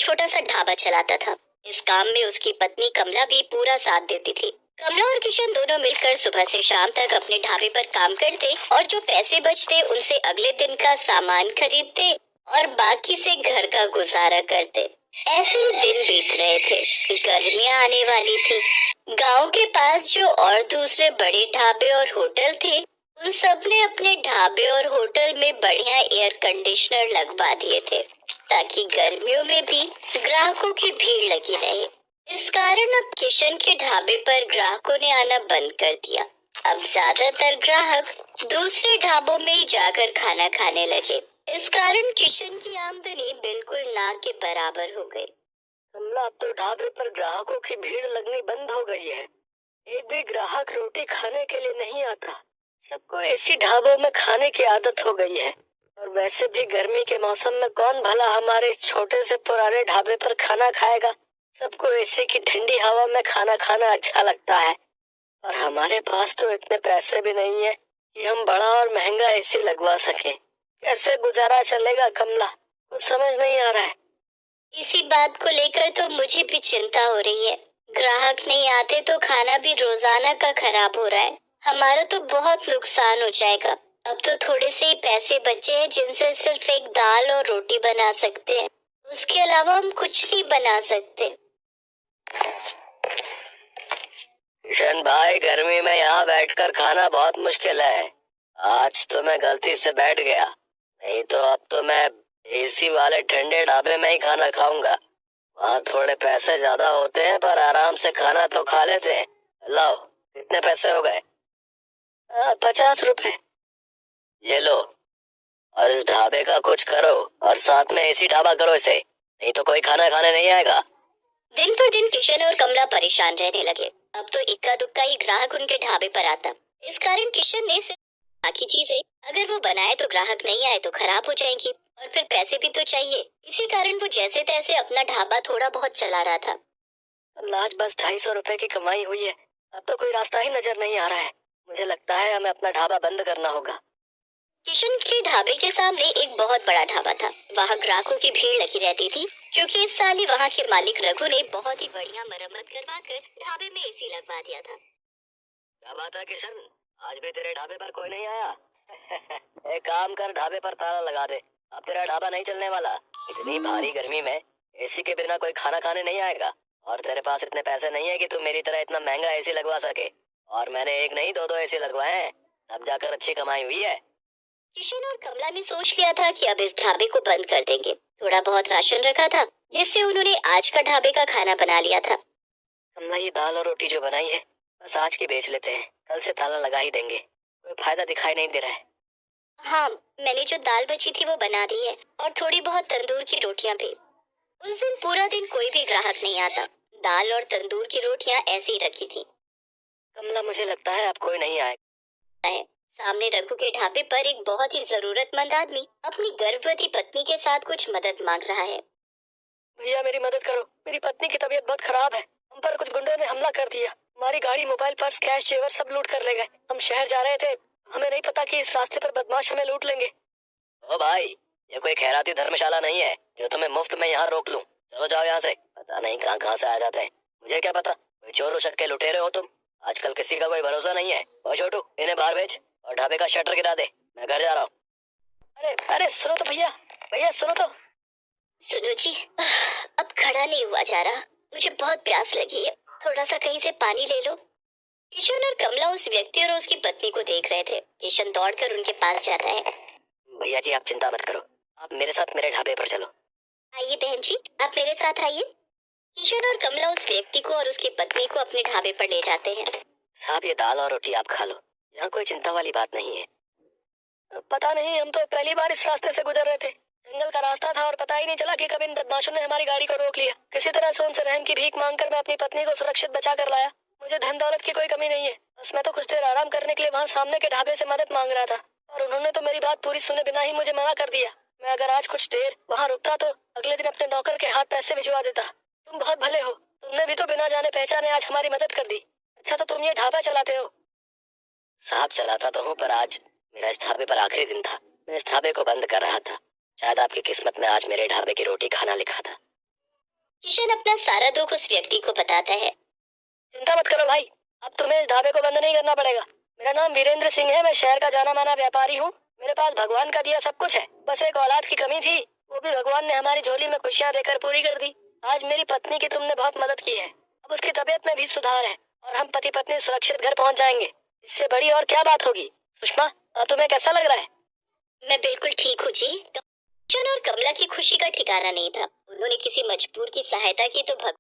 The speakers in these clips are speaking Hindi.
छोटा सा ढाबा चलाता था। इस काम में उसकी पत्नी कमला भी पूरा साथ देती थी। कमला और किशन दोनों मिलकर सुबह से शाम तक अपने ढाबे पर काम करते और जो पैसे बचते उनसे अगले दिन का सामान खरीदते और बाकी से घर का गुजारा करते। ऐसे ही दिन बीत रहे थे। गर्मियां आने वाली थी। गांव के पास जो और दूसरे बड़े ढाबे और होटल थे, उन सब ने अपने ढाबे और होटल में बढ़िया एयर कंडीशनर लगवा दिए थे, ताकि गर्मियों में भी ग्राहकों की भीड़ लगी रहे। इस कारण अब किशन के ढाबे पर ग्राहकों ने आना बंद कर दिया। अब ज्यादातर ग्राहक दूसरे ढाबों में ही जाकर खाना खाने लगे। इस कारण किशन की आमदनी बिल्कुल ना के बराबर हो गई। कमला, अब तो ढाबे पर ग्राहकों की भीड़ लगनी बंद हो गई है। एक भी ग्राहक रोटी खाने के लिए नहीं आता। सबको ऐसी ढाबों में खाने की आदत हो गई है। और वैसे भी गर्मी के मौसम में कौन भला हमारे छोटे से पुराने ढाबे पर खाना खाएगा। सबको एसी की ठंडी हवा में खाना खाना अच्छा लगता है। और हमारे पास तो इतने पैसे भी नहीं है कि हम बड़ा और महंगा एसी लगवा सकें। कैसे गुजारा चलेगा कमला, कुछ समझ नहीं आ रहा है। इसी बात को लेकर तो मुझे भी चिंता हो रही है। ग्राहक नहीं आते तो खाना भी रोजाना का खराब हो रहा है। हमारा तो बहुत नुकसान हो जाएगा। अब तो थोड़े से ही पैसे बचे हैं जिनसे सिर्फ एक दाल और रोटी बना सकते हैं। उसके अलावा हम कुछ नहीं बना सकते। किशन भाई, गर्मी में यहाँ बैठकर खाना बहुत मुश्किल है। आज तो मैं गलती से बैठ गया, नहीं तो अब तो मैं एसी वाले ठंडे ढाबे में ही खाना खाऊंगा। वहाँ थोड़े पैसे ज्यादा होते हैं पर आराम से खाना तो खा लेते हैं। लाओ, कितने पैसे हो गए? 50 रुपए। ये लो, और इस ढाबे का कुछ करो और साथ में एसी ढाबा करो इसे, नहीं तो कोई खाना खाने नहीं आएगा। दिन पर दिन किशन और कमला परेशान रहने लगे। अब तो इक्का दुक्का ही ग्राहक उनके ढाबे पर आता। इस कारण किशन ने सिर्फ बाकी चीजें अगर वो बनाए तो ग्राहक नहीं आए तो खराब हो जाएंगी और फिर पैसे भी तो चाहिए। इसी कारण वो जैसे तैसे अपना ढाबा थोड़ा बहुत चला रहा था। आज बस 250 रुपए की कमाई हुई है। अब तो कोई रास्ता ही नजर नहीं आ रहा है। मुझे लगता है हमें अपना ढाबा बंद करना होगा। किशन के ढाबे के सामने एक बहुत बड़ा ढाबा था। वहाँ ग्राहकों की भीड़ लगी रहती थी, क्योंकि इस साल ही वहाँ के मालिक रघु ने बहुत ही बढ़िया मरम्मत करवाकर ढाबे में एसी लगवा दिया था। क्या बात है किशन, आज भी तेरे ढाबे पर कोई नहीं आया? एक काम कर, ढाबे पर ताला लगा दे। अब तेरा ढाबा नहीं चलने वाला। इतनी भारी गर्मी में एसी के बिना कोई खाना खाने नहीं आएगा। और तेरे पास इतने पैसे नहीं है कि तू मेरी तरह इतना महंगा एसी लगवा सके। और मैंने एक नहीं दो एसी लगवाए हैं, तब जाकर अच्छी कमाई हुई है। किशन और कमला ने सोच लिया था कि अब इस ढाबे को बंद कर देंगे। थोड़ा बहुत राशन रखा था, जिससे उन्होंने आज का ढाबे का खाना बना लिया था। कमला, ये दाल और रोटी जो बनाई है बस आज की बेच लेते हैं, कल से ताला लगा ही देंगे। कोई फायदा दिखाई नहीं दे रहा है। हाँ, मैंने जो दाल बची थी वो बना दी है और थोड़ी बहुत तंदूर की रोटियां भी। उस दिन पूरा दिन कोई भी ग्राहक नहीं आता। दाल और तंदूर की रोटियां ऐसी ही रखी थी। कमला, मुझे लगता है अब कोई नहीं आएगा। सामने रघु के ढाबे पर एक बहुत ही जरूरतमंद आदमी अपनी गर्भवती पत्नी के साथ कुछ मदद मांग रहा है। भैया, मेरी मदद करो। मेरी पत्नी की तबीयत बहुत खराब है। हम पर कुछ गुंडों ने हमला कर दिया। हमारी गाड़ी, मोबाइल, पर्स, कैश, जेवर सब लूट कर ले गए। हम शहर जा रहे थे, हमें नहीं पता कि इस रास्ते पर बदमाश हमें लूट लेंगे। ओ भाई, ये कोई खैराती धर्मशाला नहीं है जो तुम्हें मुफ्त में यहाँ रोक लूं। चलो जाओ यहाँ से। पता नहीं कहाँ कहाँ से आ जाते हैं, मुझे क्या पता। कोई चोर उचक के लुटेरे हो तुम। आजकल किसी का कोई भरोसा नहीं है। ओ छोटू, इन्हें बाहर भेज और ढाबे का शटर गिरा दे। मैं घर जा रहा हूँ। अरे अरे, सुनो तो भैया, भैया सुनो तो। सुनो जी, अब खड़ा नहीं हुआ जा रहा। मुझे बहुत प्यास लगी है, थोड़ा सा कहीं से पानी ले लो। किशन और कमला उस व्यक्ति और उसकी पत्नी को देख रहे थे। किशन दौड़कर उनके पास जाता है। भैया जी, आप चिंता मत करो, आप मेरे साथ मेरे ढाबे पर चलो। आइए बहन जी, आप मेरे साथ आइए। किशन और कमला उस व्यक्ति को और उसकी पत्नी को अपने ढाबे पर ले जाते हैं। साहब, ये दाल और रोटी आप खा लो, यहाँ कोई चिंता वाली बात नहीं है। पता नहीं, हम तो पहली बार इस रास्ते से गुजर रहे थे। जंगल का रास्ता था और पता ही नहीं चला कि कब इन बदमाशों ने हमारी गाड़ी को रोक लिया। किसी तरह से उनसे रहम की भीख मांगकर मैं अपनी पत्नी को सुरक्षित बचा कर लाया। मुझे धन दौलत की कोई कमी नहीं है, बस मैं तो कुछ देर आराम करने के लिए वहाँ सामने के ढाबे से मदद मांग रहा था और उन्होंने तो मेरी बात पूरी सुने बिना ही मुझे मना कर दिया। मैं अगर आज कुछ देर वहाँ रुकता तो अगले दिन अपने नौकर के हाथ पैसे भिजवा देता। तुम बहुत भले हो, तुमने भी तो बिना जाने पहचाने आज हमारी मदद कर दी। अच्छा, तो तुम ये ढाबा चलाते हो? साहब, चलाता तो हूँ, पर आज मेरा इस ढाबे पर आखिरी दिन था। मैं इस ढाबे को बंद कर रहा था। शायद आपकी किस्मत में आज मेरे ढाबे की रोटी खाना लिखा था। किशन अपना सारा दुख उस व्यक्ति को बताता है। चिंता मत करो भाई, अब तुम्हें इस ढाबे को बंद नहीं करना पड़ेगा। मेरा नाम वीरेंद्र सिंह है, मैं शहर का जाना माना व्यापारी हूँ। मेरे पास भगवान का दिया सब कुछ है, बस एक औलाद की कमी थी, वो भी भगवान ने हमारी झोली में खुशियाँ देकर पूरी कर दी। आज मेरी पत्नी की तुमने बहुत मदद की है, अब उसकी तबीयत में भी सुधार है और हम पति पत्नी सुरक्षित घर पहुँच जाएंगे। इससे बड़ी और क्या बात होगी। सुषमा, अब तुम्हें कैसा लग रहा है? मैं बिल्कुल ठीक हूँ जी। किशन और कमला की खुशी का ठिकाना नहीं था। उन्होंने किसी मजबूर की सहायता की तो भगवान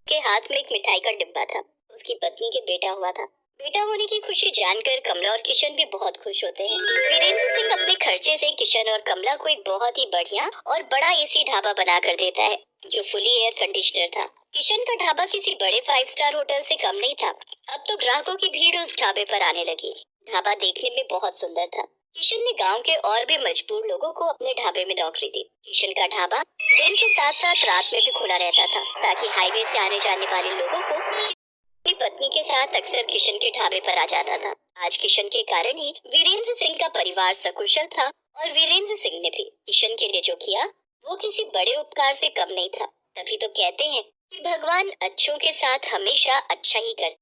के हाथ में एक मिठाई का डिब्बा था। उसकी पत्नी के बेटा हुआ था। बेटा होने की खुशी जानकर कमला और किशन भी बहुत खुश होते हैं। वीरेंद्र सिंह अपने खर्चे से किशन और कमला को एक बहुत ही बढ़िया और बड़ा एसी ढाबा बना कर देता है, जो फुली एयर कंडीशनर था। किशन का ढाबा किसी बड़े 5 स्टार होटल से कम नहीं था। अब तो ग्राहकों की भीड़ उस ढाबे पर आने लगी। ढाबा देखने में बहुत सुंदर था। किशन ने गांव के और भी मजबूर लोगों को अपने ढाबे में नौकरी दी। किशन का ढाबा दिन के साथ साथ रात में भी खुला रहता था, ताकि हाईवे से आने जाने वाले लोगों को अपनी पत्नी के साथ अक्सर किशन के ढाबे पर आ जाता था। आज किशन के कारण ही वीरेंद्र सिंह का परिवार सकुशल था और वीरेंद्र सिंह ने भी किशन के लिए जो किया वो किसी बड़े उपकार से कम नहीं था। तभी तो कहते हैं कि भगवान अच्छों के साथ हमेशा अच्छा ही करते।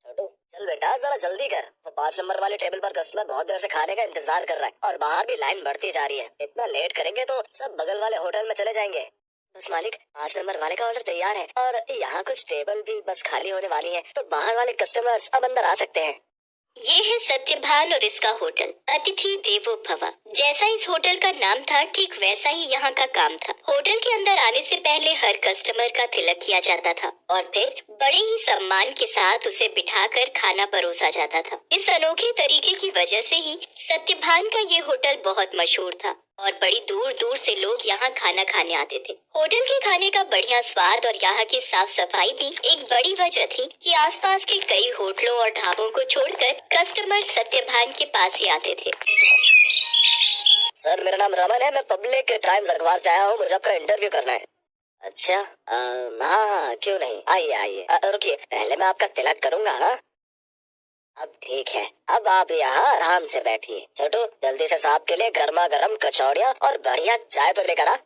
छोटू, चल बेटा जरा जल्दी कर, वो 5 नंबर वाले टेबल पर कस्टमर बहुत देर से खाने का इंतजार कर रहा है और बाहर भी लाइन बढ़ती जा रही है। इतना लेट करेंगे तो सब बगल वाले होटल में चले जाएंगे। बस मालिक, 5 नंबर वाले का ऑर्डर तैयार है और यहाँ कुछ टेबल भी बस खाली होने वाली है, तो बाहर वाले कस्टमर्स अब अंदर आ सकते हैं। ये है सत्यभान और इसका होटल अतिथि देवो भव। जैसा इस होटल का नाम था, ठीक वैसा ही यहाँ का काम था। होटल के अंदर आने से पहले हर कस्टमर का तिलक किया जाता था और फिर बड़े ही सम्मान के साथ उसे बिठाकर खाना परोसा जाता था। इस अनोखे तरीके की वजह से ही सत्यभान का ये होटल बहुत मशहूर था और बड़ी दूर दूर से लोग यहाँ खाना खाने आते थे। होटल के खाने का बढ़िया स्वाद और यहाँ की साफ सफाई भी एक बड़ी वजह थी कि आसपास के कई होटलों और ढाबों को छोड़कर कस्टमर सत्यभान के पास ही आते थे। सर, मेरा नाम रमन है, मैं पब्लिक टाइम्स अखबार से आया हूँ, मुझे आपका इंटरव्यू करना है। अच्छा, हाँ क्यों नहीं, आइए आइए। रुकिए, पहले मैं आपका तिलक करूंगा। हाँ, अब ठीक है, अब आप यहाँ आराम से बैठिए। छोटू, जल्दी से साहब के लिए गर्मा गर्म कचौड़ियाँ और बढ़िया चाय तो लेकर आ।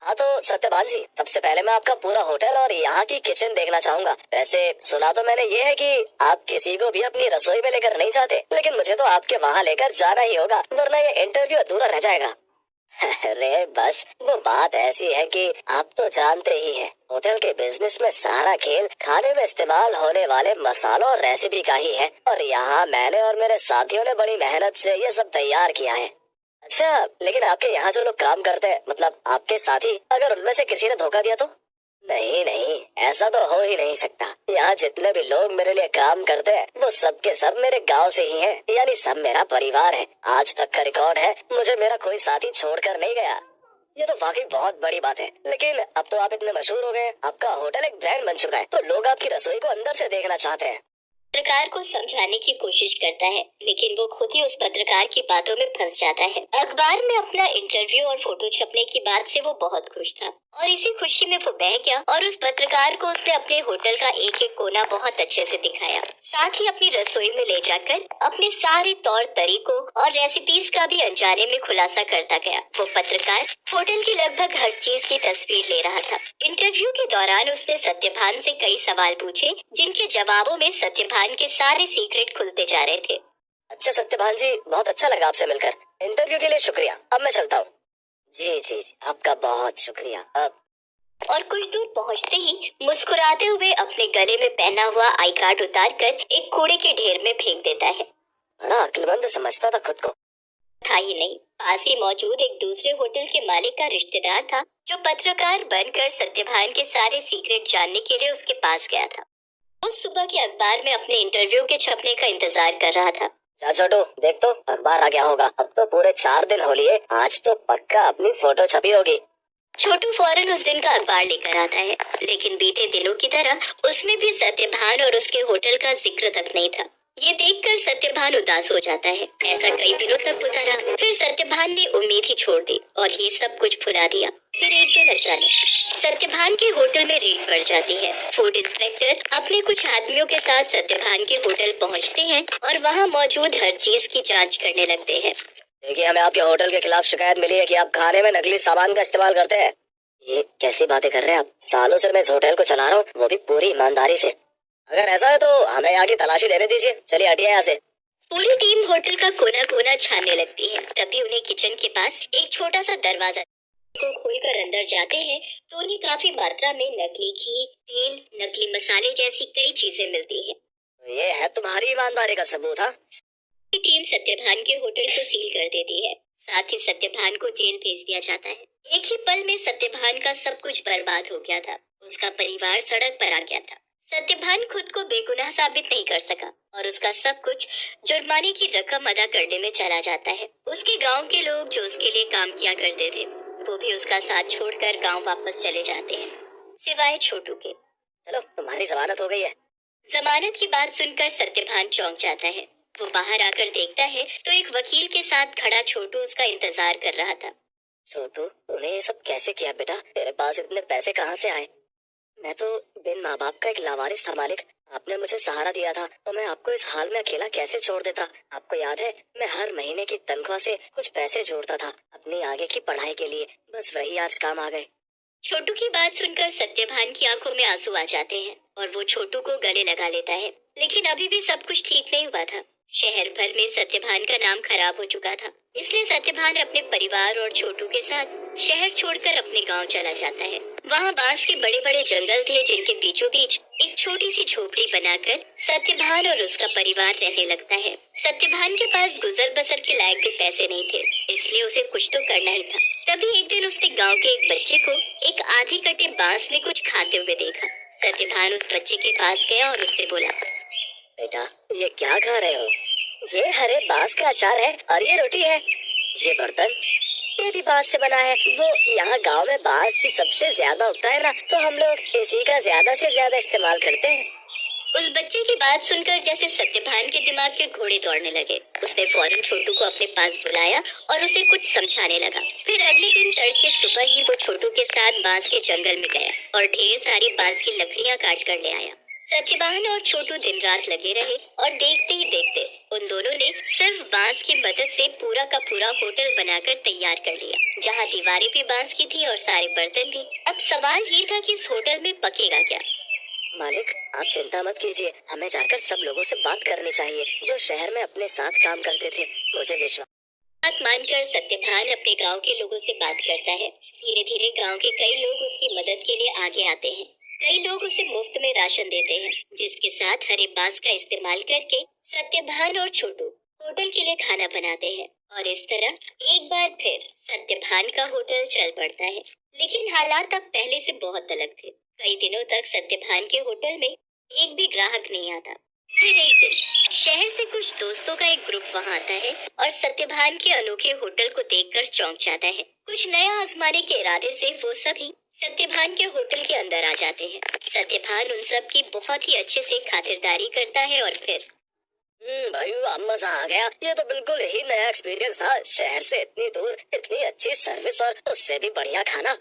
हाँ तो सत्यभान जी, सबसे पहले मैं आपका पूरा होटल और यहाँ की किचन देखना चाहूंगा। वैसे सुना तो मैंने ये है कि आप किसी को भी अपनी रसोई में लेकर नहीं जाते, लेकिन मुझे तो आपके वहाँ लेकर जाना ही होगा, वरना ये इंटरव्यू अधूरा रह जाएगा। अरे बस, वो बात ऐसी है कि आप तो जानते ही हैं, होटल के बिजनेस में सारा खेल खाने में इस्तेमाल होने वाले मसालों और रेसिपी का ही है और यहाँ मैंने और मेरे साथियों ने बड़ी मेहनत से ये सब तैयार किया है। अच्छा, लेकिन आपके यहाँ जो लोग काम करते हैं, मतलब आपके साथी, अगर उनमें से किसी ने धोखा दिया तो? नहीं नहीं, ऐसा तो हो ही नहीं सकता। यहाँ जितने भी लोग मेरे लिए काम करते हैं वो सब के सब मेरे गांव से ही हैं, यानी सब मेरा परिवार है। आज तक का रिकॉर्ड है, मुझे मेरा कोई साथी छोड़कर नहीं गया। ये तो वाकई बहुत बड़ी बात है। लेकिन अब तो आप इतने मशहूर हो गए, आपका होटल एक ब्रांड बन चुका है, तो लोग आपकी रसोई को अंदर से देखना चाहते हैं। पत्रकार को समझाने की कोशिश करता है, लेकिन वो खुद ही उस पत्रकार की बातों में फंस जाता है। अखबार में अपना इंटरव्यू और फोटो छपने की बात से वो बहुत खुश था और इसी खुशी में वो बह गया और उस पत्रकार को उसने अपने होटल का एक एक कोना बहुत अच्छे से दिखाया। साथ ही अपनी रसोई में ले जाकर अपने सारे तौर तरीकों और रेसिपीज का भी अनजाने में खुलासा करता गया। वो पत्रकार होटल की लगभग हर चीज की तस्वीर ले रहा था। इंटरव्यू के दौरान उसने सत्यभान से कई सवाल पूछे, जिनके जवाबों में सत्यभान के सारे सीक्रेट खुलते जा रहे थे। अच्छा सत्यभान जी, बहुत अच्छा लगा आपसे मिलकर। इंटरव्यू के लिए शुक्रिया, अब मैं चलता हूँ। जी जी, आपका बहुत शुक्रिया। और कुछ दूर पहुंचते ही मुस्कुराते हुए अपने गले में पहना हुआ आई कार्ड उतारकर एक कूड़े के ढेर में फेंक देता है। बड़ा अक्लमंद समझता था खुद को। था ही नहीं, पास ही मौजूद एक दूसरे होटल के मालिक का रिश्तेदार था, जो पत्रकार बनकर सत्यभान के सारे सीक्रेट जानने के लिए उसके पास गया था। वो सुबह के अखबार में अपने इंटरव्यू के छपने का इंतजार कर रहा था। जा छोटू, देख तो अखबार आ गया होगा। अब तो पूरे 4 दिन हो लिए, आज तो पक्का अपनी फोटो छपी होगी। छोटू फौरन उस दिन का अखबार लेकर आता है, लेकिन बीते दिनों की तरह उसमें भी सत्यभान और उसके होटल का जिक्र तक नहीं था। ये देखकर सत्यभान उदास हो जाता है। ऐसा कई दिनों तक होता रहा। फिर सत्यभान ने उम्मीद ही छोड़ दी और ये सब कुछ भुला दिया। फिर एक दिन अचानक सत्यभान के होटल में रेड पड़ जाती है। फूड इंस्पेक्टर अपने कुछ आदमियों के साथ सत्यभान के होटल पहुंचते हैं और वहां मौजूद हर चीज की जांच करने लगते हैं। देखिए, हमें आपके होटल के खिलाफ शिकायत मिली है कि आप खाने में नकली सामान का इस्तेमाल करते हैं। ये कैसी बातें कर रहे हैं आप? सालों से मैं इस होटल को चला रहा हूँ, वो भी पूरी ईमानदारी से। अगर ऐसा है तो हमें आगे तलाशी लेने दीजिए, चलिए हटिए यहाँ से। पूरी टीम होटल का कोना कोना छानने लगती है। तभी उन्हें किचन के पास एक छोटा सा दरवाजा को खोलकर अंदर जाते हैं तो उन्हें काफी मात्रा में नकली घी, तेल, नकली मसाले जैसी कई चीजें मिलती हैं। तो ये है तुम्हारी ईमानदारी का सबूत? हाँ। टीम सत्यभान के होटल को सील कर देती है। साथ ही सत्यभान को जेल भेज दिया जाता है। एक ही पल में सत्यभान का सब कुछ बर्बाद हो गया था। उसका परिवार सड़क पर आ गया था। सत्यभान खुद को बेगुनाह साबित नहीं कर सका और उसका सब कुछ जुर्माने की रकम अदा करने में चला जाता है। उसके गांव के लोग जो उसके लिए काम किया करते थे वो भी उसका साथ छोड़कर गांव वापस चले जाते हैं, सिवाय छोटू के। चलो तुम्हारी जमानत हो गई है। जमानत की बात सुनकर सत्यभान चौंक जाता है। वो बाहर आकर देखता है तो एक वकील के साथ खड़ा छोटू उसका इंतजार कर रहा था। छोटू, तूने ये सब कैसे किया बेटा? तेरे पास इतने पैसे कहाँ से आए? मैं तो बिन माँ बाप का एक लावारिस था मालिक। आपने मुझे सहारा दिया था तो मैं आपको इस हाल में अकेला कैसे छोड़ देता? आपको याद है मैं हर महीने की तनख्वाह से कुछ पैसे जोड़ता था अपनी आगे की पढ़ाई के लिए, बस वही आज काम आ गए। छोटू की बात सुनकर सत्यभान की आंखों में आंसू आ जाते हैं और वो छोटू को गले लगा लेता है। लेकिन अभी भी सब कुछ ठीक नहीं हुआ था। शहर भर में सत्यभान का नाम खराब हो चुका था। इसलिए सत्यभान अपने परिवार और छोटू के साथ शहर छोड़कर अपने गांव चला जाता है। वहाँ बांस के बड़े बड़े जंगल थे जिनके बीचों बीच एक छोटी सी झोपड़ी बनाकर सत्यभान और उसका परिवार रहने लगता है। सत्यभान के पास गुजर बसर के लायक भी पैसे नहीं थे, इसलिए उसे कुछ तो करना ही था। तभी एक दिन उसने गांव के एक बच्चे को एक आधे कटे बांस में कुछ खाते हुए देखा। सत्यभान उस बच्चे के पास गया और उससे बोला, बेटा ये क्या खा रहे हो? ये हरे बांस का अचार है और ये रोटी है। ये बर्तन ये भी बांस से बना है। वो यहाँ गांव में बांस ही सबसे ज्यादा उगता है ना, तो हम लोग इसी का ज्यादा से ज्यादा इस्तेमाल करते हैं। उस बच्चे की बात सुनकर जैसे सत्यभान के दिमाग के घोड़े दौड़ने लगे। उसने फौरन छोटू को अपने पास बुलाया और उसे कुछ समझाने लगा। फिर अगले दिन तड़के सुबह ही वो छोटू के साथ बांस के जंगल में गया और ढेर सारी बांस की लकड़ियां काट कर ले आया। सत्यभान और छोटू दिन रात लगे रहे और देखते ही देखते उन दोनों ने सिर्फ बांस की मदद से पूरा का पूरा होटल बनाकर तैयार कर लिया, जहाँ दीवारें भी बांस की थी और सारे बर्तन भी। अब सवाल ये था कि इस होटल में पकेगा क्या? मालिक आप चिंता मत कीजिए, हमें जाकर सब लोगों से बात करनी चाहिए जो शहर में अपने साथ काम करते थे। मुझे विश्वास। बात मानकर सत्यभान अपने गांव के लोगों से बात करता है। धीरे धीरे गांव के कई लोग उसकी मदद के लिए आगे आते हैं। कई लोग उसे मुफ्त में राशन देते हैं, जिसके साथ हरे बांस का इस्तेमाल करके सत्यभान और छोटू होटल के लिए खाना बनाते हैं। और इस तरह एक बार फिर सत्यभान का होटल चल पड़ता है। लेकिन हालात अब पहले से बहुत अलग थे। कई दिनों तक सत्यभान के होटल में एक भी ग्राहक नहीं आता। फिर एक दिन शहर से कुछ दोस्तों का एक ग्रुप वहां आता है और सत्यभान के अनोखे होटल को देखकर चौंक जाता है। कुछ नया आजमाने के इरादे से वो सभी सत्यभान के होटल के अंदर आ जाते हैं। सत्यभान उन सब की बहुत ही अच्छे से खातिरदारी करता है और फिर भाई अब मजा आ गया। ये तो बिल्कुल ही नया एक्सपीरियंस था। शहर से इतनी दूर इतनी अच्छी सर्विस और उससे भी बढ़िया खाना।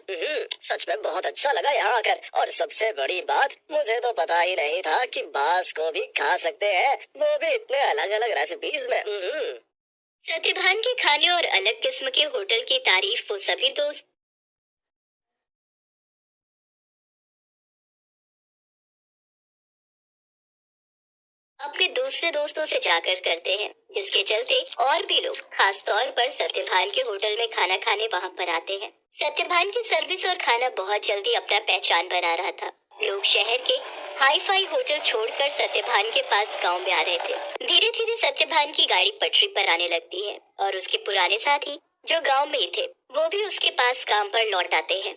सच में बहुत अच्छा लगा यहाँ आकर। और सबसे बड़ी बात, मुझे तो पता ही नहीं था कि बांस को भी खा सकते हैं, वो भी इतने अलग अलग रेसिपीज में। सत्यभान के खाने और अलग किस्म के होटल की तारीफ वो सभी दोस्त अपने दूसरे दोस्तों से जाकर करते हैं, जिसके चलते और भी लोग खास तौर पर सत्यभान के होटल में खाना खाने वहां पर आते हैं। सत्यभान की सर्विस और खाना बहुत जल्दी अपना पहचान बना रहा था। लोग शहर के हाई फाई होटल छोड़कर सत्यभान के पास गांव में आ रहे थे। धीरे धीरे सत्यभान की गाड़ी पटरी पर आने लगती है और उसके पुराने साथी जो गांव में ही थे वो भी उसके पास काम पर लौट आते हैं।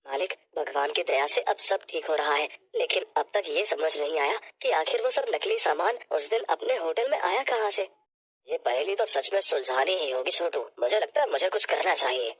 मालिक भगवान की दया से अब सब ठीक हो रहा है, लेकिन अब तक ये समझ नहीं आया कि आखिर वो सब नकली सामान उस दिन अपने होटल में आया कहाँ से। ये पहेली तो सच में सुलझानी ही होगी छोटू। मुझे लगता है मुझे कुछ करना चाहिए।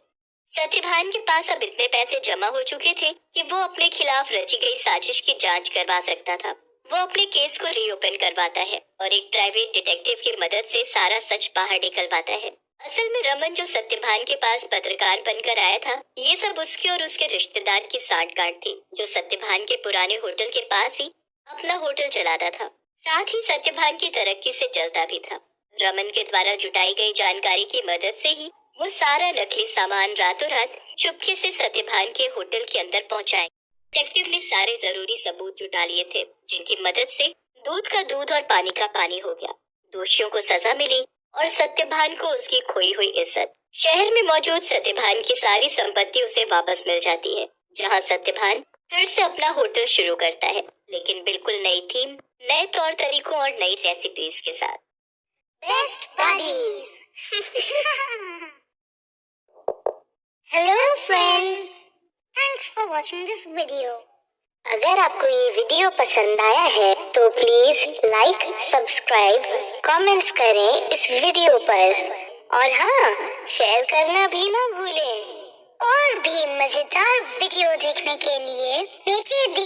सत्यभान के पास अब इतने पैसे जमा हो चुके थे कि वो अपने खिलाफ रची गई साजिश की जांच करवा सकता था। वो अपने केस को रीओपन करवाता है और एक प्राइवेट डिटेक्टिव की मदद से सारा सच बाहर निकलवाता है। असल में रमन जो सत्यभान के पास पत्रकार बनकर आया था, ये सब उसके और उसके रिश्तेदार की सांठगांठ थी, जो सत्यभान के पुराने होटल के पास ही अपना होटल चलाता था। साथ ही सत्यभान की तरक्की से चलता भी था। रमन के द्वारा जुटाई गई जानकारी की मदद से ही वो सारा नकली सामान रातों रात चुपके से सत्यभान के होटल के अंदर पहुंचाए। डिटेक्टिव ने सारे जरूरी सबूत जुटा लिए थे, जिनकी मदद से दूध का दूध और पानी का पानी हो गया। दोषियों को सजा मिली और सत्यभान को उसकी खोई हुई इज्जत। शहर में मौजूद सत्यभान की सारी संपत्ति उसे वापस मिल जाती है, जहां सत्यभान फिर से अपना होटल शुरू करता है, लेकिन बिल्कुल नई थीम, नए तौर तरीकों और नई रेसिपीज के साथ। Best buddies. Hello friends, thanks for watching this video. अगर आपको ये वीडियो पसंद आया है तो प्लीज लाइक, सब्सक्राइब, कमेंट्स करें इस वीडियो पर, और हाँ, शेयर करना भी ना भूलें। और भी मजेदार वीडियो देखने के लिए नीचे दी